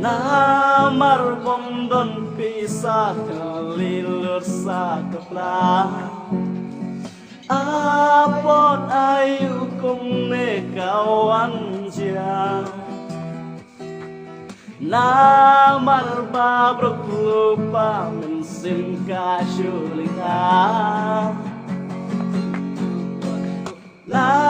Namar bondon pisah kelilur sakeplah Apot ayu kumne kawan jia Namar babruk lupa mensim kasyulika La